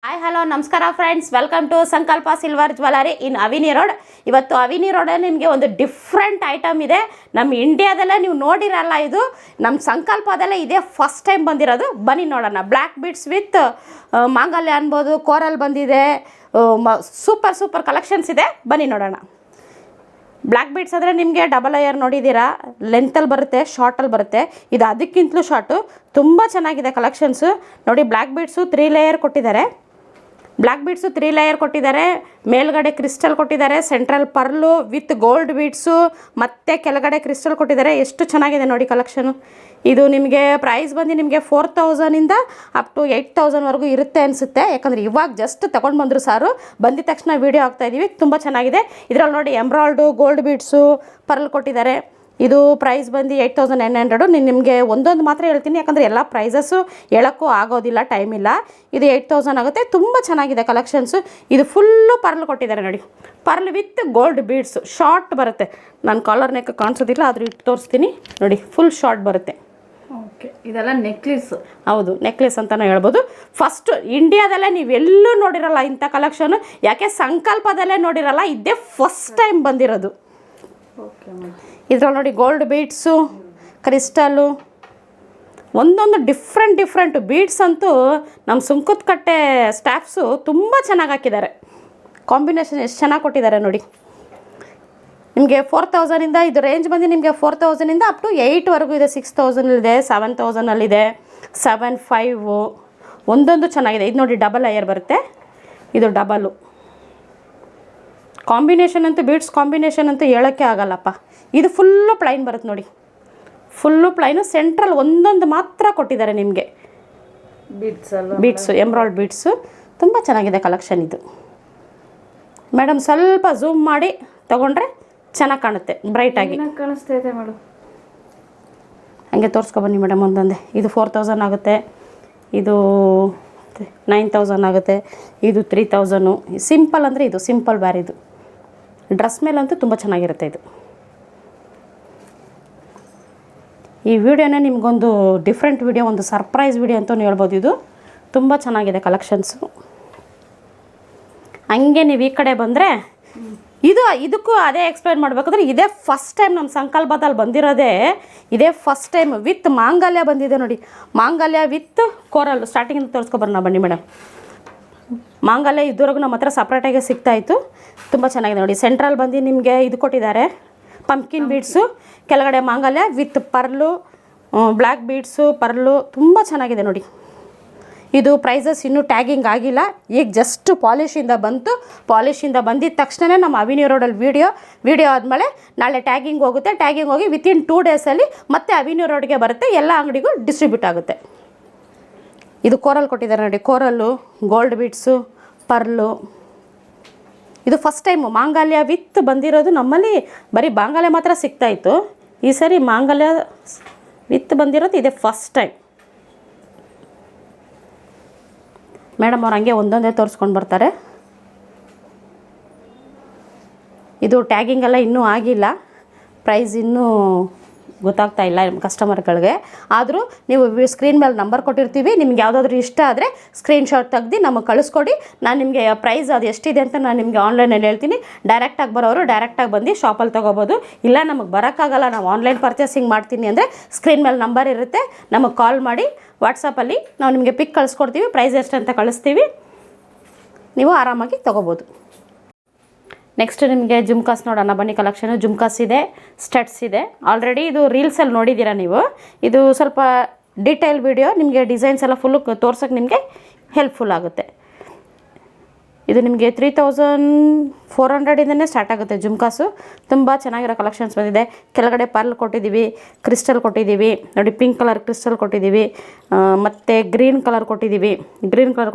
Hi hello ನಮಸ್ಕಾರ friends, welcome to ಸಂಕಲ್ಪ silver jewellery ಇನ್ ಅವಿನಿ road. ಇವತ್ತು ಅವಿನಿ ರೋಡಲ್ಲಿ ನಿಮಗೆ ಒಂದು ಡಿಫ್ರೆಂಟ್ ಐಟಮ್ ಇದೆ. ನಮ್ಮ ಇಂಡಿಯಾದಲ್ಲೇ ನೀವು ನೋಡಿರಲ್ಲ, ಇದು ನಮ್ಮ ಸಂಕಲ್ಪದಲ್ಲೇ ಇದೇ ಫಸ್ಟ್ ಟೈಮ್ ಬಂದಿರೋದು. ಬನ್ನಿ ನೋಡೋಣ. ಬ್ಲ್ಯಾಕ್ ಬೀಡ್ಸ್ ವಿತ್ ಮಾಂಗಲ್ಯ ಅನ್ಬೋದು, ಕೋರಲ್ ಬಂದಿದೆ, ಸೂಪರ್ ಕಲೆಕ್ಷನ್ಸ್ ಇದೆ. ಬನ್ನಿ ನೋಡೋಣ. ಬ್ಲ್ಯಾಕ್ ಬೀಡ್ಸ್ ಅಂದರೆ ನಿಮಗೆ ಡಬಲ್ ಲೇಯರ್ ನೋಡಿದ್ದೀರಾ, ಲೆಂತಲ್ಲಿ ಬರುತ್ತೆ, ಶಾರ್ಟಲ್ಲಿ ಬರುತ್ತೆ. ಇದು ಅದಕ್ಕಿಂತಲೂ ಶಾರ್ಟು, ತುಂಬ ಚೆನ್ನಾಗಿದೆ ಕಲೆಕ್ಷನ್ಸು. ನೋಡಿ, ಬ್ಲ್ಯಾಕ್ ಬೀಡ್ಸು 3 ಲೇಯರ್ ಕೊಟ್ಟಿದ್ದಾರೆ. ಮೇಲ್ಗಡೆ ಕ್ರಿಸ್ಟಲ್ ಕೊಟ್ಟಿದ್ದಾರೆ, central pearl with gold beads, ಮತ್ತು ಕೆಳಗಡೆ ಕ್ರಿಸ್ಟಲ್ ಕೊಟ್ಟಿದ್ದಾರೆ. ಎಷ್ಟು ಚೆನ್ನಾಗಿದೆ ನೋಡಿ ಕಲೆಕ್ಷನು. ಇದು ನಿಮಗೆ ಪ್ರೈಸ್ ಬಂದು ನಿಮಗೆ 4000ಇಂದ ಅಪ್ ಟು 8000ವರೆಗೂ ಇರುತ್ತೆ ಅನಿಸುತ್ತೆ. ಯಾಕಂದರೆ ಇವಾಗ ಜಸ್ಟ್ ತೊಗೊಂಡು ಬಂದರು ಸಾರು, ಬಂದಿದ ತಕ್ಷಣ ವೀಡಿಯೋ ಹಾಕ್ತಾಯಿದ್ದೀವಿ. ತುಂಬ ಚೆನ್ನಾಗಿದೆ. ಇದರಲ್ಲಿ ನೋಡಿ ಎಮ್ರಾಲ್ಡು, ಗೋಲ್ಡ್ ಬೀಡ್ಸು, ಪರ್ಲ್ ಕೊಟ್ಟಿದ್ದಾರೆ. ಇದು ಪ್ರೈಸ್ ಬಂದು 8900. ನಿಮಗೆ ಒಂದೊಂದು ಮಾತ್ರ ಹೇಳ್ತೀನಿ, ಯಾಕಂದರೆ ಎಲ್ಲ ಪ್ರೈಸಸ್ಸು ಹೇಳೋಕ್ಕೂ ಆಗೋದಿಲ್ಲ, ಟೈಮ್ ಇಲ್ಲ. ಇದು 8000 ಆಗುತ್ತೆ. ತುಂಬ ಚೆನ್ನಾಗಿದೆ ಕಲೆಕ್ಷನ್ಸು. ಇದು ಫುಲ್ಲು ಪರ್ಲ್ ಕೊಟ್ಟಿದ್ದಾರೆ ನೋಡಿ, pearl with gold beads. Short ಬರುತ್ತೆ, ನಾನು ಕಾಲರ್ ನೆಕ್ ಕಾಣಿಸೋದಿಲ್ಲ, ಆದರೂ ಇಟ್ಟು ತೋರಿಸ್ತೀನಿ ನೋಡಿ. ಫುಲ್ ಶಾರ್ಟ್ ಬರುತ್ತೆ. ಓಕೆ, ಇದೆಲ್ಲ ನೆಕ್ಲೆಸ್. ಹೌದು, ನೆಕ್ಲೆಸ್ ಅಂತಲೇ ಹೇಳ್ಬೋದು. ಫಸ್ಟ್ ಇಂಡಿಯಾದಲ್ಲೇ ನೀವೆಲ್ಲೂ ನೋಡಿರಲ್ಲ ಇಂಥ ಕಲೆಕ್ಷನು. ಯಾಕೆ ಸಂಕಲ್ಪದಲ್ಲೇ ನೋಡಿರಲ್ಲ, ಇದೇ ಫಸ್ಟ್ ಟೈಮ್ ಬಂದಿರೋದು. ಓಕೆ, ಇದ್ರಲ್ಲಿ ನೋಡಿ ಗೋಲ್ಡ್ ಬೀಡ್ಸು, ಕ್ರಿಸ್ಟಲ್ಲು, ಒಂದೊಂದು ಡಿಫ್ರೆಂಟ್ ಬೀಡ್ಸ್ ಅಂತೂ ನಮ್ಮ ಸುಂಕದಕಟ್ಟೆ ಸ್ಟಾಫ್ಸು ತುಂಬ ಚೆನ್ನಾಗಿ ಹಾಕಿದ್ದಾರೆ. ಕಾಂಬಿನೇಷನ್ ಎಷ್ಟು ಚೆನ್ನಾಗಿ ಕೊಟ್ಟಿದ್ದಾರೆ ನೋಡಿ. ನಿಮಗೆ 4000ಇಂದ ಇದು ರೇಂಜ್ ಬಂದು ನಿಮಗೆ 4000ಇಂದ ಅಪ್ ಟು 8ವರೆಗೂ ಇದೆ. 6000ಇದೆ, 7000ಅಲ್ಲಿದೆ, 75. ಒಂದೊಂದು ಚೆನ್ನಾಗಿದೆ. ಇದು ನೋಡಿ ಡಬಲ್ ಲೇಯರ್ ಬರುತ್ತೆ, ಇದು ಡಬಲ್ಲು. ಕಾಂಬಿನೇಷನ್ ಅಂತೂ, ಬೀಡ್ಸ್ ಕಾಂಬಿನೇಷನ್ ಅಂತೂ ಹೇಳೋಕ್ಕೆ ಆಗಲ್ಲಪ್ಪ. ಇದು ಫುಲ್ಲು ಪ್ಲೈನ್ ಬರುತ್ತೆ ನೋಡಿ, ಫುಲ್ಲು ಪ್ಲೈನು. ಸೆಂಟ್ರಲ್ ಒಂದೊಂದು ಮಾತ್ರ ಕೊಟ್ಟಿದ್ದಾರೆ ನಿಮಗೆ ಬೀಡ್ಸು, ಎಮ್ರಾಲ್ಡ್ ಬೀಡ್ಸು. ತುಂಬ ಚೆನ್ನಾಗಿದೆ ಕಲೆಕ್ಷನ್ ಇದು. ಮೇಡಮ್ ಸ್ವಲ್ಪ ಝೂಮ್ ಮಾಡಿ ತೊಗೊಂಡ್ರೆ ಚೆನ್ನಾಗಿ ಕಾಣುತ್ತೆ, ಬ್ರೈಟಾಗಿ ಕಾಣಿಸ್ತಾ ಇದೆ ಮೇಡಮ್. ಹಾಗೆ ತೋರಿಸ್ಕೊಬನ್ನಿ ಮೇಡಮ್ ಒಂದೊಂದೇ. ಇದು 4000 ಆಗುತ್ತೆ, ಇದು 9000 ಆಗುತ್ತೆ, ಇದು 3000. ಸಿಂಪಲ್ ಅಂದರೆ ಇದು ಸಿಂಪಲ್ ಬ್ಯಾರ್. ಇದು ಡ್ರೆಸ್ ಮೇಲಂತೂ ತುಂಬ ಚೆನ್ನಾಗಿರುತ್ತೆ. ಇದು ಈ ವಿಡಿಯೋನೇ ನಿಮಗೊಂದು ಡಿಫ್ರೆಂಟ್ ವಿಡಿಯೋ, ಒಂದು ಸರ್ಪ್ರೈಸ್ ವಿಡಿಯೋ ಅಂತಲೂ ಹೇಳ್ಬೋದು. ಇದು ತುಂಬ ಚೆನ್ನಾಗಿದೆ ಕಲೆಕ್ಷನ್ಸು. ಹಂಗೆ ನೀವು ಈ ಕಡೆ ಬಂದರೆ ಇದಕ್ಕೂ ಅದೇ ಎಕ್ಸ್ಪ್ಲೈನ್ ಮಾಡಬೇಕಾದ್ರೆ, ಇದೇ ಫಸ್ಟ್ ಟೈಮ್ ನಮ್ಮ ಸಂಕಲ್ಪದಲ್ಲಿ ಬಂದಿರೋದೇ. ಇದೇ ಫಸ್ಟ್ ಟೈಮ್ ವಿತ್ ಮಾಂಗಲ್ಯ ಬಂದಿದೆ ನೋಡಿ. ಮಾಂಗಲ್ಯ ವಿತ್ ಕೋರಲ್. ಸ್ಟಾರ್ಟಿಂಗಿಂದ ತೋರಿಸ್ಕೊಬರೋಣ ಬನ್ನಿ ಮೇಡಮ್. ಮಾಂಗಲ್ಯ ಇದುವರೆಗೂ ನಮ್ಮ ಹತ್ರ ಸಪ್ರೇಟಾಗಿ ಸಿಗ್ತಾಯಿತ್ತು. ತುಂಬ ಚೆನ್ನಾಗಿದೆ ನೋಡಿ. ಸೆಂಟ್ರಲ್ ಬಂದು ನಿಮಗೆ ಇದು ಕೊಟ್ಟಿದ್ದಾರೆ, ಪಂಪ್ಕಿನ್ ಬೀಡ್ಸು. ಕೆಳಗಡೆ ಮಾಂಗಲ್ಯ with pearl, black beads, pearl. ತುಂಬ ಚೆನ್ನಾಗಿದೆ ನೋಡಿ. ಇದು ಪ್ರೈಸಸ್ ಇನ್ನೂ ಟ್ಯಾಗಿಂಗ್ ಆಗಿಲ್ಲ, ಈಗ ಜಸ್ಟ್ ಪಾಲಿಶಿಂದ ಬಂತು. ಪಾಲಿಶಿಂದ ಬಂದಿದ್ದ ತಕ್ಷಣ ನಮ್ಮ ಅವಿನಿ ರೋಡಲ್ಲಿ ವಿಡಿಯೋ ಆದಮೇಲೆ ನಾಳೆ ಟ್ಯಾಗಿಂಗ್ ಹೋಗುತ್ತೆ. ಟ್ಯಾಗಿಂಗ್ ಹೋಗಿ ವಿತಿನ್ 2 ಡೇಸಲ್ಲಿ ಮತ್ತೆ ಅವಿನಿ ರೋಡ್ಗೆ ಬರುತ್ತೆ, ಎಲ್ಲ ಅಂಗಡಿಗೂ ಡಿಸ್ಟ್ರಿಬ್ಯೂಟ್ ಆಗುತ್ತೆ. ಇದು ಕೋರಲ್ ಕೊಟ್ಟಿದ್ದಾರೆ ನೋಡಿ, ಕೋರಲ್ಲು, ಗೋಲ್ಡ್ ಬೀಡ್ಸು, ಪರ್ಲು. ಇದು ಫಸ್ಟ್ ಟೈಮು ಮಾಂಗಲ್ಯ ವಿತ್ ಬಂದಿರೋದು. ನಮ್ಮಲ್ಲಿ ಬರೀ ಮಾಂಗಲ್ಯ ಮಾತ್ರ ಸಿಗ್ತಾಯಿತ್ತು, ಈ ಸರಿ ಮಾಂಗಲ್ಯ ವಿತ್ ಬಂದಿರೋದು ಇದೇ ಫಸ್ಟ್ ಟೈಮ್. ಮೇಡಮ್ ಅವ್ರು ಹಂಗೆ ಒಂದೊಂದೇ ತೋರಿಸ್ಕೊಂಡು ಬರ್ತಾರೆ. ಇದು ಟ್ಯಾಗಿಂಗೆಲ್ಲ ಇನ್ನೂ ಆಗಿಲ್ಲ, ಪ್ರೈಸ್ ಇನ್ನೂ ಗೊತ್ತಾಗ್ತಾ ಇಲ್ಲ ಕಸ್ಟಮರ್ಗಳಿಗೆ. ಆದರೂ ನೀವು ಸ್ಕ್ರೀನ್ ಮೇಲೆ ನಂಬರ್ ಕೊಟ್ಟಿರ್ತೀವಿ, ನಿಮ್ಗೆ ಯಾವುದಾದ್ರೂ ಇಷ್ಟ ಆದರೆ ಸ್ಕ್ರೀನ್ಶಾಟ್ ತೆಗ್ದು ನಮಗೆ ಕಳಿಸ್ಕೊಡಿ. ನಾನು ನಿಮಗೆ ಪ್ರೈಸ್ ಅದು ಎಷ್ಟಿದೆ ಅಂತ ನಾನು ನಿಮಗೆ ಆನ್ಲೈನಲ್ಲಿ ಹೇಳ್ತೀನಿ. ಡೈರೆಕ್ಟಾಗಿ ಬರೋರು ಡೈರೆಕ್ಟಾಗಿ ಬಂದು ಶಾಪಲ್ಲಿ ತೊಗೋಬೋದು. ಇಲ್ಲ ನಮಗೆ ಬರೋಕ್ಕಾಗಲ್ಲ, ನಾವು ಆನ್ಲೈನ್ ಪರ್ಚೇಸಿಂಗ್ ಮಾಡ್ತೀನಿ ಅಂದರೆ ಸ್ಕ್ರೀನ್ ಮೇಲೆ ನಂಬರ್ ಇರುತ್ತೆ, ನಮಗೆ ಕಾಲ್ ಮಾಡಿ. ವಾಟ್ಸಪ್ಪಲ್ಲಿ ನಾವು ನಿಮಗೆ ಪಿಕ್ ಕಳಿಸ್ಕೊಡ್ತೀವಿ, ಪ್ರೈಸ್ ಎಷ್ಟು ಅಂತ ಕಳಿಸ್ತೀವಿ, ನೀವು ಆರಾಮಾಗಿ ತೊಗೋಬೋದು. ನೆಕ್ಸ್ಟ್ ನಿಮಗೆ ಜುಮ್ಕಾಸ್ ನೋಡೋಣ ಬನ್ನಿ. ಕಲೆಕ್ಷನು ಜುಮ್ಕಾಸ್ ಇದೆ, ಸ್ಟಡ್ಸ್ ಇದೆ. ಆಲ್ರೆಡಿ ಇದು ರೀಲ್ಸಲ್ಲಿ ನೋಡಿದ್ದೀರಾ ನೀವು. ಇದು ಸ್ವಲ್ಪ ಡೀಟೇಲ್ ವಿಡಿಯೋ, ನಿಮಗೆ ಡಿಸೈನ್ಸ್ ಎಲ್ಲ ಫುಲ್ಲು ತೋರ್ಸೋಕ್ಕೆ ನಿಮಗೆ ಹೆಲ್ಪ್ಫುಲ್ ಆಗುತ್ತೆ. ಇದು ನಿಮಗೆ 3400ಇಂದನೇ ಸ್ಟಾರ್ಟ್ ಆಗುತ್ತೆ ಜುಮ್ಕಾಸು. ತುಂಬ ಚೆನ್ನಾಗಿರೋ ಕಲೆಕ್ಷನ್ಸ್ ಬಂದಿದೆ. ಕೆಳಗಡೆ ಪರ್ಲ್ ಕೊಟ್ಟಿದ್ದೀವಿ, ಕ್ರಿಸ್ಟಲ್ ಕೊಟ್ಟಿದ್ದೀವಿ ನೋಡಿ, ಪಿಂಕ್ ಕಲರ್ ಕ್ರಿಸ್ಟಲ್ ಕೊಟ್ಟಿದ್ದೀವಿ, ಮತ್ತು ಗ್ರೀನ್ ಕಲರ್ ಕೊಟ್ಟಿದ್ದೀವಿ.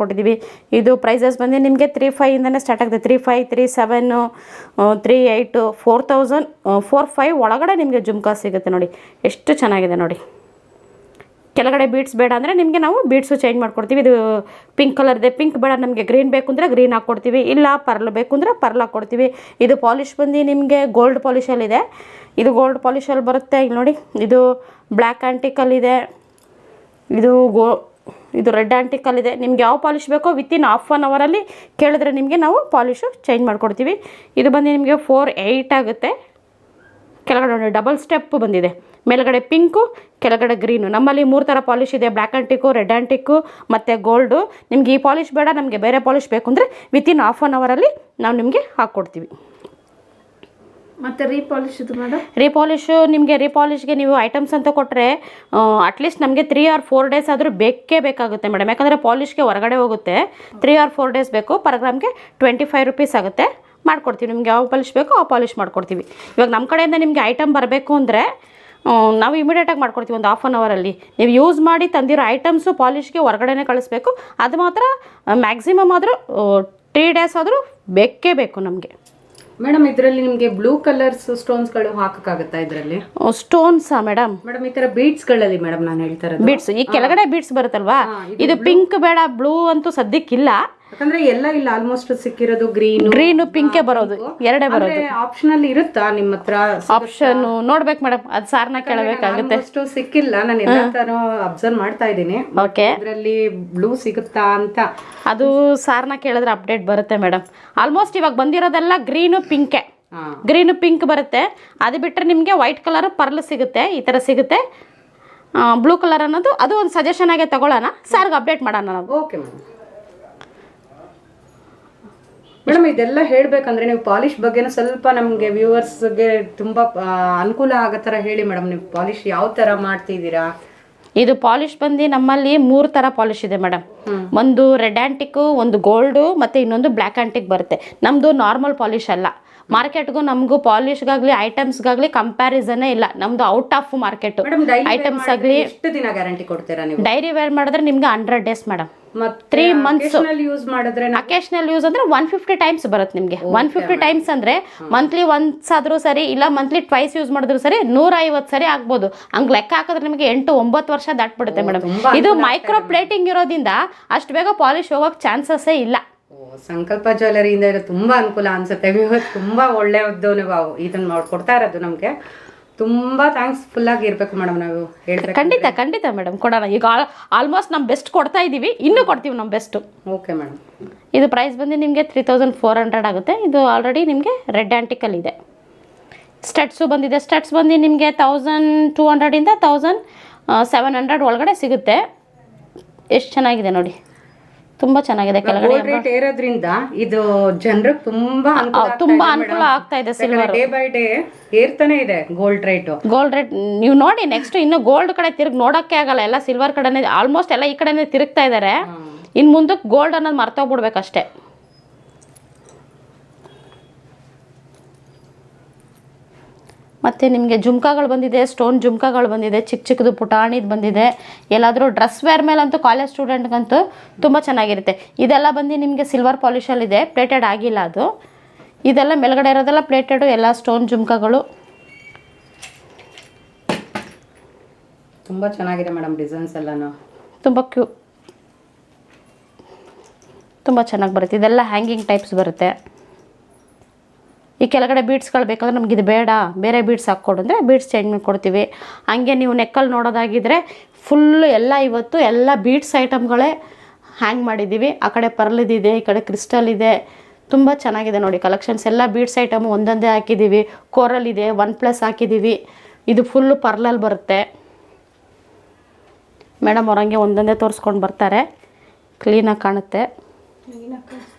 ಇದು ಪ್ರೈಸಸ್ ಬಂದು ನಿಮಗೆ 3500ಇಂದನೇ ಸ್ಟಾರ್ಟ್ ಆಗುತ್ತೆ. 3500, 3700, 3800, 4000, 4500 ಒಳಗಡೆ ನಿಮಗೆ ಜುಮ್ಕಾಸ್ ಸಿಗುತ್ತೆ ನೋಡಿ. ಎಷ್ಟು ಚೆನ್ನಾಗಿದೆ ನೋಡಿ. ಕೆಳಗಡೆ ಬೀಡ್ಸ್ ಬೇಡ ಅಂದರೆ ನಿಮಗೆ ನಾವು ಬೀಡ್ಸು ಚೇಂಜ್ ಮಾಡ್ಕೊಡ್ತೀವಿ. ಇದು ಪಿಂಕ್ ಕಲರ್ ಇದೆ, ಪಿಂಕ್ ಬೇಡ ನಮಗೆ ಗ್ರೀನ್ ಬೇಕು ಅಂದರೆ ಗ್ರೀನ್ ಹಾಕ್ಕೊಡ್ತೀವಿ, ಇಲ್ಲ ಪರ್ಲ್ ಬೇಕು ಅಂದರೆ ಪರ್ಲ್ ಹಾಕ್ಕೊಡ್ತೀವಿ. ಇದು ಪಾಲಿಶ್ ಬಂದು ನಿಮಗೆ ಗೋಲ್ಡ್ ಪಾಲಿಶಲ್ಲಿದೆ. ಇದು ಗೋಲ್ಡ್ ಪಾಲಿಶಲ್ಲಿ ಬರುತ್ತೆ. ಇಲ್ಲಿ ನೋಡಿ, ಇದು ಬ್ಲ್ಯಾಕ್ ಆ್ಯಂಟಿಕಲ್ಲಿದೆ, ಇದು ಇದು ರೆಡ್ ಆ್ಯಂಟಿಕಲ್ಲಿದೆ. ನಿಮ್ಗೆ ಯಾವ ಪಾಲಿಶ್ ಬೇಕೋ ವಿತಿನ್ ಹಾಫ್ ಆನ್ ಅವರಲ್ಲಿ ಕೇಳಿದ್ರೆ ನಿಮಗೆ ನಾವು ಪಾಲಿಶು ಚೇಂಜ್ ಮಾಡಿಕೊಡ್ತೀವಿ. ಇದು ಬಂದು ನಿಮಗೆ 4,800 ಆಗುತ್ತೆ. ಕೆಳಗಡೆ ನೋಡಿ ಡಬಲ್ ಸ್ಟೆಪ್ ಬಂದಿದೆ, ಮೇಲ್ಗಡೆ ಪಿಂಕು ಕೆಳಗಡೆ ಗ್ರೀನು. ನಮ್ಮಲ್ಲಿ 3 ಥರ ಪಾಲಿಶ್ ಇದೆ, ಬ್ಲ್ಯಾಕ್ ಆ್ಯಂಟಿಕ್ಕು, ರೆಡ್ ಆ್ಯಂಟಿಕ್ಕು ಮತ್ತು ಗೋಲ್ಡು. ನಿಮ್ಗೆ ಈ ಪಾಲಿಶ್ ಬೇಡ, ನಮಗೆ ಬೇರೆ ಪಾಲಿಶ್ ಬೇಕು ಅಂದರೆ ವಿತಿನ್ ಹಾಫ್ ಆನ್ ಅವರಲ್ಲಿ ನಾವು ನಿಮಗೆ ಹಾಕ್ಕೊಡ್ತೀವಿ. ಮತ್ತು ರೀಪಾಲಿಶ್ ಇದು ಮೇಡಮ್? ರೀಪಾಲಿಶ್ಗೆ ನೀವು ಐಟಮ್ಸ್ ಅಂತ ಕೊಟ್ಟರೆ ಅಟ್ಲೀಸ್ಟ್ ನಮಗೆ 3 or 4 ಡೇಸ್ ಆದರೂ ಬೇಕಾಗುತ್ತೆ ಮೇಡಮ್. ಯಾಕಂದರೆ ಪಾಲಿಶ್ಗೆ ಹೊರಗಡೆ ಹೋಗುತ್ತೆ. 3 or 4 ಡೇಸ್ ಬೇಕು. ಪರ್ ಗ್ರಾಮ್ಗೆ 25 ರೂಪೀಸ್ ಆಗುತ್ತೆ. ಮಾಡ್ಕೊಡ್ತೀವಿ. ನಿಮ್ಗೆ ಯಾವ ಪಾಲಿಶ್ ಬೇಕೋ ಆ ಪಾಲಿಶ್ ಮಾಡ್ಕೊಡ್ತೀವಿ. ಇವಾಗ ನಮ್ಮ ಕಡೆಯಿಂದ ನಿಮಗೆ ಐಟಮ್ ಬರಬೇಕು ಅಂದರೆ ನಾವು ಇಮಿಡಿಯೇಟಾಗಿ ಮಾಡ್ಕೊಡ್ತೀವಿ ಒಂದು ಹಾಫ್ ಆನ್ ಅವರಲ್ಲಿ. ನೀವು ಯೂಸ್ ಮಾಡಿ ತಂದಿರೋ ಐಟಮ್ಸು ಪಾಲಿಶ್ಗೆ ಹೊರಗಡೆನೇ ಕಳಿಸ್ಬೇಕು. ಅದು ಮಾತ್ರ ಮ್ಯಾಕ್ಸಿಮಮ್ ಆದರೂ 3 ಡೇಸ್ ಆದರೂ ಬೇಕು ನಮಗೆ. ಮೇಡಮ್ ಇದರಲ್ಲಿ ನಿಮಗೆ ಬ್ಲೂ ಕಲರ್ಸ್ ಸ್ಟೋನ್ಸ್ಗಳು ಹಾಕಕ್ಕಾಗತ್ತಾ ಇದರಲ್ಲಿ? ಸ್ಟೋನ್ಸಾ ಮೇಡಮ್? ಮೇಡಮ್ ಈ ತರ ಬೀಡ್ಸ್ಗಳಲ್ಲಿ ಮೇಡಮ್ ನಾನು ಹೇಳ್ತಾ ಇರೋದು. ಬೀಡ್ಸ್ ಈ ಕೆಳಗಡೆ ಬೀಡ್ಸ್ ಬರುತ್ತಲ್ವಾ, ಇದು ಪಿಂಕ್ ಬೇಡ, ಬ್ಲೂ ಅಂತೂ ಸದ್ಯಕ್ಕಿಲ್ಲ. ಯಾಕಂದ್ರೆ ಎಲ್ಲ ಇಲ್ಲ ಆಲ್ಮೋಸ್ಟ್ ಸಿಕ್ಕಿರೋದು ಗ್ರೀನು ಪಿಂಕೆ ಬರೋದು, ಎರಡೇ ಬರೋದು. ಆಪ್ಷನಲ್ ಇರುತ್ತಾ ನಿಮ್ಮ ಹತ್ರ? ಆಪ್ಷನ್ ನೋಡ್ಬೇಕು ಮೇಡಮ್, ಅದು ಸಾರ್ನ ಕೇಳಬೇಕಾಗುತ್ತೆ. ಅಷ್ಟು ಸಿಕ್ಕಿಲ್ಲ, ನಾನು ಎಲ್ಲ ತರ ಅಬ್ಸರ್ವ್ ಮಾಡ್ತಾ ಇದ್ದೀನಿ. ಓಕೆ, ಇದರಲ್ಲಿ ಬ್ಲೂ ಸಿಗುತ್ತಾ ಅಂತ ಅದು ಸಾರ್ನ ಕೇಳಿದ್ರೆ ಅಪ್ಡೇಟ್ ಬರುತ್ತೆ ಮೇಡಮ್. ಆಲ್ಮೋಸ್ಟ್ ಇವಾಗ ಬಂದಿರೋದೆಲ್ಲ ಗ್ರೀನು ಪಿಂಕೆ. ಗ್ರೀನು ಪಿಂಕ್ ಬರುತ್ತೆ. ಅದು ಬಿಟ್ಟರೆ ನಿಮಗೆ ವೈಟ್ ಕಲರ್ ಪರ್ಲ್ ಸಿಗುತ್ತೆ, ಈ ಥರ ಸಿಗುತ್ತೆ. ಬ್ಲೂ ಕಲರ್ ಅನ್ನೋದು ಅದು ಒಂದು ಸಜೆಷನ್ ಆಗಿ ತಗೊಳ್ಳೋಣ, ಸಾರ್ಗೆ ಅಪ್ಡೇಟ್ ಮಾಡೋಣ ನಾವು. ಓಕೆ ಮೇಡಮ್ ಇದೆಲ್ಲ ಹೇಳ್ಬೇಕಂದ್ರೆ ನೀವು ಪಾಲಿಶ್ ಬಗ್ಗೆನೂ ಸ್ವಲ್ಪ ನಮಗೆ ವ್ಯೂವರ್ಸ್ಗೆ ತುಂಬಾ ಅನುಕೂಲ ಆಗೋ ಥರ ಹೇಳಿ ಮೇಡಮ್. ನೀವು ಪಾಲಿಶ್ ಯಾವ ಥರ ಮಾಡ್ತಿದ್ದೀರಾ? ಇದು ಪಾಲಿಶ್ ಬಂದು ನಮ್ಮಲ್ಲಿ 3 ಥರ ಪಾಲಿಶ್ ಇದೆ ಮೇಡಮ್. ಒಂದು ರೆಡ್ ಆ್ಯಂಟಿಕ್ಕು, ಒಂದು ಗೋಲ್ಡು ಮತ್ತು ಇನ್ನೊಂದು ಬ್ಲ್ಯಾಕ್ ಆ್ಯಂಟಿಕ್ ಬರುತ್ತೆ. ನಮ್ಮದು ನಾರ್ಮಲ್ ಪಾಲಿಶ್ ಅಲ್ಲ. ಮಾರ್ಕೆಟ್ಗೂ ನಮಗೂ ಪಾಲಿಶ್ಗಾಗಲಿ ಐಟಮ್ಸ್ಗಾಗಲಿ ಕಂಪ್ಯಾರಿಸನ್ನೇ ಇಲ್ಲ. ನಮ್ಮದು ಔಟ್ ಆಫ್ ಮಾರ್ಕೆಟ್ ಐಟಮ್ಸ್ ಆಗಲಿ. ಎಷ್ಟು ದಿನ ಗ್ಯಾರಂಟಿ ಕೊಡ್ತೀರಾ ನೀವು? ಡೈರಿ ವೇರ್ ಮಾಡಿದ್ರೆ ನಿಮ್ಗೆ 100 ಡೇಸ್ ಮೇಡಮ್. 3 months ಯೂಸ್ ಮಾಡಿದ್ರೆ ಅಕೇಶನಲ್ ಯೂಸ್ ಅಂದ್ರೆ 150 ಟೈಮ್ಸ್ ಬರುತ್ತೆ ನಿಮಗೆ. 150 ಟೈಮ್ಸ್ ಅಂದ್ರೆ ಮಂತ್ಲಿ ಒನ್ಸ್ ಆದ್ರೂ ಸರಿ, ಇಲ್ಲ ಮಂತ್ಲಿ ಟ್ವೈಸ್ ಯೂಸ್ ಮಾಡಿದ್ರು ಸರಿ, 150 ಸರಿ ಆಗ್ಬೋದು. ಹಂಗೆ ಲೆಕ್ಕ ಹಾಕಿದ್ರೆ ನಿಮಗೆ 8-9 ವರ್ಷ ದಾಟ್ಬಿಡುತ್ತೆ ಮೇಡಮ್. ಇದು ಮೈಕ್ರೋ ಪ್ಲೇಟಿಂಗ್ ಇರೋದ್ರಿಂದ ಅಷ್ಟು ಬೇಗ ಪಾಲಿಶ್ ಹೋಗೋಕೆ ಚಾನ್ಸಸ್ಸೇ ಇಲ್ಲ. ಸಂಕಲ್ಪ ಜ್ಯುವೆಲರಿಯಿಂದ ತುಂಬಾ ಅನುಕೂಲ ಅನ್ಸುತ್ತೆ. ತುಂಬಾ ಒಳ್ಳೆಯದು ನೀವು ಇದನ್ನ ಮಾಡ್ಕೊಡ್ತಾ ಇರೋದು ನಮಗೆ. ತುಂಬಾ ಥ್ಯಾಂಕ್ಸ್ಫುಲ್ ಆಗಿ ಇರಬೇಕು ಮೇಡಮ್ ನಾವು ಹೇಳ್ಬೇಕು. ಖಂಡಿತ ಮೇಡಮ್ ಕೊಡೋಣ. ಈಗ ಆಲ್ಮೋಸ್ಟ್ ನಮ್ಮ ಬೆಸ್ಟ್ ಕೊಡ್ತಾ ಇದ್ದೀವಿ, ಇನ್ನೂ ಕೊಡ್ತೀವಿ ನಮ್ಮ ಬೆಸ್ಟ್. Okay madam. ಇದು ಪ್ರೈಸ್ ಬಂದು ನಿಮಗೆ 3400 ಆಗುತ್ತೆ. ಇದು ಆಲ್ರೆಡಿ ನಿಮಗೆ ರೆಡ್ ಆ್ಯಂಟಿಕಲ್ ಇದೆ. ಸ್ಟಡ್ಸು ಬಂದಿದೆ. ಸ್ಟಡ್ಸ್ ಬಂದು ನಿಮಗೆ 1200 ಇಂದ 1700 ಒಳಗಡೆ ಸಿಗುತ್ತೆ. ಎಷ್ಟು ಚೆನ್ನಾಗಿದೆ ನೋಡಿ, ತುಂಬ ಚೆನ್ನಾಗಿದೆ. ಕೆಳಗಡೆ ರೇಟ್ ಏರೋದ್ರಿಂದ ಇದು ಜನರಿಗೆ ತುಂಬಾ ಅನುಕೂಲ ಆಗ್ತಾ ಇದೆ. ಸಿಲ್ವರ್ ಡೇ ಬೈ ಡೇ ಏರ್ತಾನೆ ಇದೆ ಗೋಲ್ಡ್ ರೇಟ್. ನೀವು ನೋಡಿ, ನೆಕ್ಸ್ಟ್ ಇನ್ನು ಗೋಲ್ಡ್ ಕಡೆ ತಿರುಗಿ ನೋಡೋಕ್ಕೆ ಆಗಲ್ಲ. ಎಲ್ಲ ಸಿಲ್ವರ್ ಕಡೆನೇ ಆಲ್ಮೋಸ್ಟ್ ಎಲ್ಲ ಈ ಕಡೆನೇ ತಿರುಗ್ತಾ ಇದ್ದಾರೆ. ಇನ್ನು ಮುಂದಕ್ಕೆ ಗೋಲ್ಡ್ ಅನ್ನೋದು ಮರ್ತೋಗ್ಬಿಡ್ಬೇಕಷ್ಟೇ. ಮತ್ತು ನಿಮಗೆ ಜುಮ್ಕಾಗಳು ಬಂದಿದೆ, ಸ್ಟೋನ್ ಜುಮ್ಕಾಗಳು ಬಂದಿದೆ, ಚಿಕ್ಕದು ಪುಟಾಣಿದು ಬಂದಿದೆ. ಎಲ್ಲಾದರೂ ಡ್ರೆಸ್ ವೇರ್ ಮೇಲಂತೂ ಕಾಲೇಜ್ ಸ್ಟೂಡೆಂಟ್ಗಂತೂ ತುಂಬ ಚೆನ್ನಾಗಿರುತ್ತೆ. ಇದೆಲ್ಲ ಬಂದು ನಿಮಗೆ ಸಿಲ್ವರ್ ಪಾಲಿಶಲ್ಲಿದೆ, ಪ್ಲೇಟೆಡ್ ಆಗಿಲ್ಲ ಅದು. ಇದೆಲ್ಲ ಮೇಲ್ಗಡೆ ಇರೋದೆಲ್ಲ ಪ್ಲೇಟೆಡು, ಎಲ್ಲ ಸ್ಟೋನ್ ಜುಮ್ಕಾಗಳು. ತುಂಬ ಚೆನ್ನಾಗಿದೆ ಮೇಡಮ್ ಡಿಸೈನ್ಸ್ ಎಲ್ಲನೂ. ತುಂಬ ಚೆನ್ನಾಗಿ ಬರುತ್ತೆ. ಇದೆಲ್ಲ ಹ್ಯಾಂಗಿಂಗ್ ಟೈಪ್ಸ್ ಬರುತ್ತೆ. ಈ ಕೆಳಗಡೆ ಬೀಡ್ಸ್ಗಳು ಬೇಕಂದ್ರೆ ನಮ್ಗೆ ಇದು ಬೇಡ, ಬೇರೆ ಬೀಡ್ಸ್ ಹಾಕ್ಕೊಡು ಅಂದರೆ ಬೀಡ್ಸ್ ಚೇಂಜ್ ಮಾಡಿಕೊಡ್ತೀವಿ. ಹಂಗೆ ನೀವು ನೆಕ್ಕಲ್ಲಿ ನೋಡೋದಾಗಿದ್ದರೆ ಫುಲ್ಲು ಇವತ್ತು ಎಲ್ಲ ಬೀಡ್ಸ್ ಐಟಮ್ಗಳೇ ಹ್ಯಾಂಗ್ ಮಾಡಿದ್ದೀವಿ. ಆ ಕಡೆ ಪರ್ಲಿದಿದೆ, ಈ ಕಡೆ ಕ್ರಿಸ್ಟಲ್ ಇದೆ. ತುಂಬ ಚೆನ್ನಾಗಿದೆ ನೋಡಿ ಕಲೆಕ್ಷನ್ಸ್. ಎಲ್ಲ ಬೀಡ್ಸ್ ಐಟಮು ಒಂದೊಂದೇ ಹಾಕಿದ್ದೀವಿ. ಕೋರಲ್ ಇದೆ, 1+ ಹಾಕಿದ್ದೀವಿ. ಇದು ಫುಲ್ಲು ಪರ್ಲಲ್ಲಿ ಬರುತ್ತೆ. ಮೇಡಮ್ ಅವ್ರಂಗೆ ಒಂದೊಂದೇ ತೋರಿಸ್ಕೊಂಡು ಬರ್ತಾರೆ. ಕ್ಲೀನಾಗಿ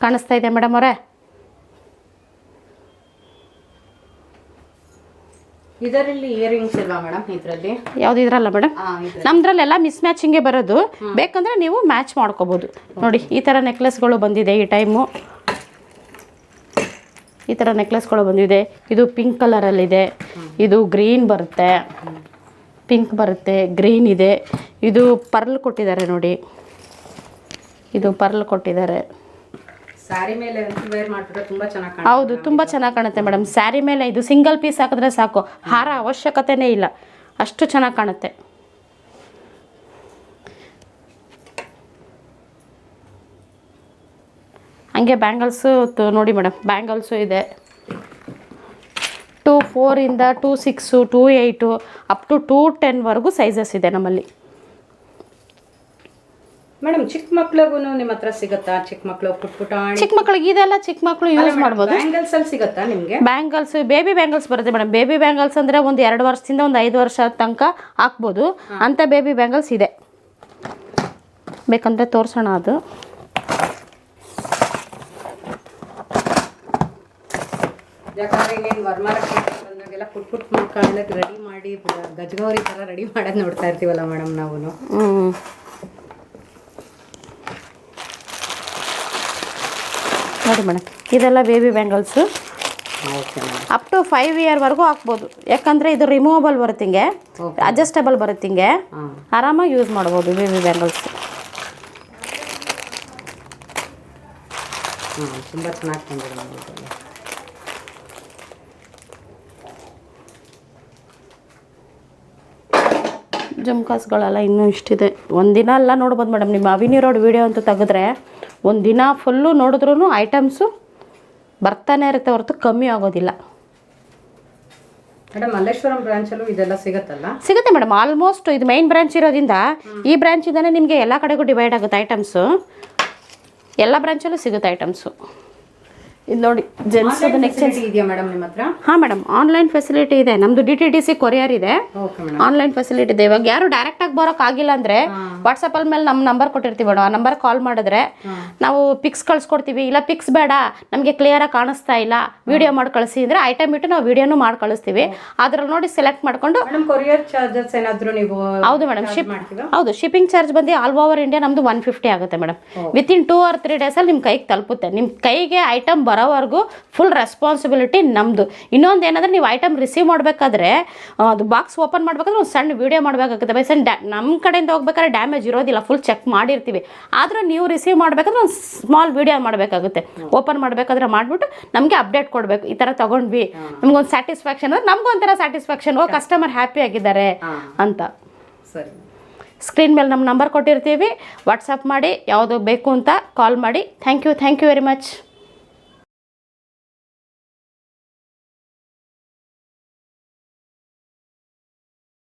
ಕಾಣಿಸ್ತಾ ಇದೆ ಮೇಡಮ್ ಅವರೇ. ಇದರಲ್ಲಿ ಇಯರಿಂಗ್ಸ್ ಇಲ್ವಾ ಮೇಡಮ್? ಇದರಲ್ಲಿ ಯಾವ್ದು ಇದ್ರಲ್ಲ ಮೇಡಮ್, ನಮ್ದ್ರಲ್ಲೆಲ್ಲ ಮಿಸ್ ಮ್ಯಾಚಿಂಗೇ ಬರೋದು. ಬೇಕಂದ್ರೆ ನೀವು ಮ್ಯಾಚ್ ಮಾಡ್ಕೋಬೋದು. ನೋಡಿ ಈ ಥರ ನೆಕ್ಲೆಸ್ಗಳು ಬಂದಿದೆ ಈ ಟೈಮು. ಈ ಥರ ನೆಕ್ಲೆಸ್ಗಳು ಬಂದಿದೆ. ಇದು ಪಿಂಕ್ ಕಲರಲ್ಲಿದೆ, ಇದು ಗ್ರೀನ್ ಬರುತ್ತೆ, ಪಿಂಕ್ ಬರುತ್ತೆ, ಗ್ರೀನ್ ಇದೆ. ಇದು ಪರ್ಲ್ ಕೊಟ್ಟಿದ್ದಾರೆ ನೋಡಿ, ಇದು ಪರ್ಲ್ ಕೊಟ್ಟಿದ್ದಾರೆ. ಸ್ಯಾರಿ ಮೇಲೆ ವೇರ್ ಮಾಡಿದ್ರೆ ತುಂಬಾ ಚೆನ್ನಾಗಿ ಕಾಣುತ್ತೆ. ಹೌದು, ತುಂಬ ಚೆನ್ನಾಗಿ ಕಾಣುತ್ತೆ ಮೇಡಮ್. ಸ್ಯಾರಿ ಮೇಲೆ ಇದು ಸಿಂಗಲ್ ಪೀಸ್ ಹಾಕಿದ್ರೆ ಸಾಕು, ಹಾರ ಅವಶ್ಯಕತೆನೇ ಇಲ್ಲ, ಅಷ್ಟು ಚೆನ್ನಾಗಿ ಕಾಣುತ್ತೆ. ಹಂಗೆ ಬ್ಯಾಂಗಲ್ಸು ನೋಡಿ ಮೇಡಮ್, ಬ್ಯಾಂಗಲ್ಸು ಇದೆ. 2-4 ಇಂದ 2-6, 2-8 ಅಪ್ ಟು 2-10 ವರೆಗೂ ಸೈಜಸ್ ಇದೆ ನಮ್ಮಲ್ಲಿ. ಮೇಡಮ್ ಚಿಕ್ಕ ಮಕ್ಳಿಗೂ ನಿಮ್ಮ ಹತ್ರ ಸಿಗುತ್ತಾ? ಚಿಕ್ಕ ಮಕ್ಳು ಪುಟಾಣಿ ಚಿಕ್ಕ ಮಕ್ಳಿಗೆ ಇದೆಲ್ಲ ಚಿಕ್ಕ ಮಕ್ಳು ಯೂಸ್ ಮಾಡ್ಬೋದು. ಬ್ಯಾಂಗಲ್ಸ್ ಅಲ್ಲಿ ಸಿಗುತ್ತಾ ನಿಮಗೆ? ಬ್ಯಾಂಗಲ್ಸ್, ಬೇಬಿ ಬ್ಯಾಂಗಲ್ಸ್ ಬರುತ್ತೆ ಮೇಡಮ್. ಬೇಬಿ ಬ್ಯಾಂಗಲ್ಸ್ ಅಂದರೆ ಒಂದು 2 ವರ್ಷದಿಂದ ಒಂದು 5 ವರ್ಷ ತನಕ ಹಾಕ್ಬೋದು. ಅಂಥ ಬೇಬಿ ಬ್ಯಾಂಗಲ್ಸ್ ಇದೆ, ಬೇಕಂದರೆ ತೋರಿಸೋಣ. ಅದು ಯಾಕಂದ್ರೆ ಇನ್ನೇನು ವರಮಹಾಲಕ್ಷ್ಮಿ ಬಂದಾಗೆಲ್ಲ ಪುಟ್ ಮಕ್ಕಳೆಲ್ಲ ರೆಡಿ ಮಾಡಿ ಗಜಗೌರಿ ಥರ ರೆಡಿ ಮಾಡೋದು ನೋಡ್ತಾ ಇರ್ತೀವಲ್ಲ ಮೇಡಮ್ ನಾವು. ನೋಡಿ ಮೇಡಮ್, ಇದೆಲ್ಲ baby bangles. Okay madam. Up to 5 ಇಯರ್ವರೆಗೂ ಹಾಕ್ಬೋದು. ಯಾಕಂದರೆ ಇದು ರಿಮೂವಬಲ್ ಬರುತ್ತೆ, ಹಿಂಗೆ ಅಡ್ಜಸ್ಟಬಲ್ ಬರುತ್ತೆ, ಹಿಂಗೆ ಆರಾಮಾಗಿ ಯೂಸ್ ಮಾಡ್ಬೋದು ಬೇಬಿ ಬ್ಯಾಂಗಲ್ಸ್. ತುಂಬ ಚೆನ್ನಾಗಿ ಬಂದಿದೆ. ಜುಮ್ಕಾಸ್ಗಳೆಲ್ಲ ಇನ್ನೂ ಇಷ್ಟಿದೆ. ಒಂದಿನ ಎಲ್ಲ ನೋಡ್ಬೋದು ಮೇಡಮ್. ನಿಮ್ಮ ಅವಿನಿ ರೋಡ್ ವೀಡಿಯೋ ಅಂತ ತೆಗೆದ್ರೆ ಒಂದಿನ ಫುಲ್ಲು ನೋಡಿದ್ರೂ ಐಟಮ್ಸು ಬರ್ತಾನೆ ಇರುತ್ತೆ ಹೊರತು ಕಮ್ಮಿ ಆಗೋದಿಲ್ಲ. ಮೇಡಮ್ ಮಲ್ಲೇಶ್ವರಂ ಬ್ರಾಂಚಲ್ಲೂ ಇದೆಲ್ಲ ಸಿಗುತ್ತಲ್ಲ? ಸಿಗುತ್ತೆ ಮೇಡಮ್. ಆಲ್ಮೋಸ್ಟ್ ಇದು ಮೈನ್ ಬ್ರಾಂಚ್ ಇರೋದ್ರಿಂದ ಈ ಬ್ರಾಂಚಿಂದನೇ ನಿಮಗೆ ಎಲ್ಲ ಕಡೆಗೂ ಡಿವೈಡ್ ಆಗುತ್ತೆ ಐಟಮ್ಸು. ಎಲ್ಲ ಬ್ರಾಂಚಲ್ಲೂ ಸಿಗುತ್ತೆ ಐಟಮ್ಸು. ಇದು ನೋಡಿ ಜೆಂಟ್ಸ್ ನೆಕ್ಸ್ಟ್ ಇದೆಯಾ ಮೇಡಮ್ ನಿಮ್ಮ ಹತ್ರ? ಹಾಂ ಮೇಡಮ್, ಆನ್ಲೈನ್ ಫೆಸಿಲಿಟಿ ಇದೆ ನಮ್ಮದು. DTDC ಕೊರಿಯರ್ ಇದೆ, ಆನ್ಲೈನ್ ಫೆಸಿಲಿಟಿ ಇದೆ. ಇವಾಗ ಯಾರು ಡೈರೆಕ್ಟಾಗಿ ಬರೋಕ್ಕಾಗಿಲ್ಲ ಅಂದರೆ ವಾಟ್ಸಪ್ಪಲ್ಲಿ ಮೇಲೆ ನಮ್ಮ ನಂಬರ್ ಕೊಟ್ಟಿರ್ತೀವಿ ಮೇಡಮ್. ಆ ನಂಬರ್ ಕಾಲ್ ಮಾಡಿದ್ರೆ ನಾವು ಪಿಕ್ಸ್ ಕಳಿಸ್ಕೊಡ್ತೀವಿ. ಇಲ್ಲ ಪಿಕ್ಸ್ ಬೇಡ, ನಮಗೆ ಕ್ಲಿಯರಾಗಿ ಕಾಣಿಸ್ತಾ ಇಲ್ಲ, ವಿಡಿಯೋ ಮಾಡಿ ಕಳಿಸಿ ಅಂದರೆ ಐಟಮ್ ಇಟ್ಟು ನಾವು ವಿಡಿಯೋನು ಮಾಡಿ ಕಳಿಸ್ತೀವಿ. ಅದ್ರಲ್ಲಿ ನೋಡಿ ಸೆಲೆಕ್ಟ್ ಮಾಡಿಕೊಂಡು. ಕೊರಿಯರ್ ಚಾರ್ಜಸ್ ಏನಾದರೂ ನೀವು? ಹೌದು ಮೇಡಮ್, ಹೌದು. ಶಿಪ್ಪಿಂಗ್ ಚಾರ್ಜ್ ಬಂದು ಆಲ್ ಓವರ್ ಇಂಡಿಯಾ ನಮ್ಮದು 150 ಆಗುತ್ತೆ ಮೇಡಮ್. ವಿತಿನ್ 2 or 3 ಡೇಸಲ್ಲಿ ನಿಮ್ಮ ಕೈಗೆ ತಲುಪುತ್ತೆ. ನಿಮ್ಮ ಕೈಗೆ ಐಟಮ್ ಬರೋವರೆಗೂ ಫುಲ್ ರೆಸ್ಪಾನ್ಸಿಬಿಲಿಟಿ ನಮ್ಮದು. ಇನ್ನೊಂದು ಏನಂದರೆ ನೀವು ಐಟಮ್ ರಿಸೀವ್ ಮಾಡಬೇಕಾದ್ರೆ ಅದು ಬಾಕ್ಸ್ ಓಪನ್ ಮಾಡಬೇಕಾದ್ರೆ ಒಂದು ಸಣ್ಣ ವೀಡಿಯೋ ಮಾಡಬೇಕಾಗುತ್ತೆ. ಬೈ ಸಣ್ಣ ನಮ್ಮ ಕಡೆಯಿಂದ ಹೋಗ್ಬೇಕಾದ್ರೆ ಡ್ಯಾಮೇಜ್ ಇರೋದಿಲ್ಲ, ಫುಲ್ ಚೆಕ್ ಮಾಡಿರ್ತೀವಿ. ಆದರೂ ನೀವು ರಿಸೀವ್ ಮಾಡಬೇಕಾದ್ರೆ ಒಂದು ಸ್ಮಾಲ್ ವೀಡಿಯೋ ಮಾಡಬೇಕಾಗುತ್ತೆ. ಓಪನ್ ಮಾಡಬೇಕಾದ್ರೆ ಮಾಡಿಬಿಟ್ಟು ನಮಗೆ ಅಪ್ಡೇಟ್ ಕೊಡಬೇಕು, ಈ ಥರ ತೊಗೊಂಡ್ವಿ, ನಮಗೊಂದು ಸ್ಯಾಟಿಸ್ಫ್ಯಾಕ್ಷನ್ ಅಂದರೆ ನಮಗೊಂಥರ ಸ್ಯಾಟಿಸ್ಫ್ಯಾಕ್ಷನ್, ಓ ಕಸ್ಟಮರ್ ಹ್ಯಾಪಿ ಆಗಿದ್ದಾರೆ ಅಂತ. ಸರಿ, ಸ್ಕ್ರೀನ್ ಮೇಲೆ ನಮ್ಮ ನಂಬರ್ ಕೊಟ್ಟಿರ್ತೀವಿ. ವಾಟ್ಸಪ್ ಮಾಡಿ ಯಾವುದು ಬೇಕು ಅಂತ ಕಾಲ್ ಮಾಡಿ. Thank you very much.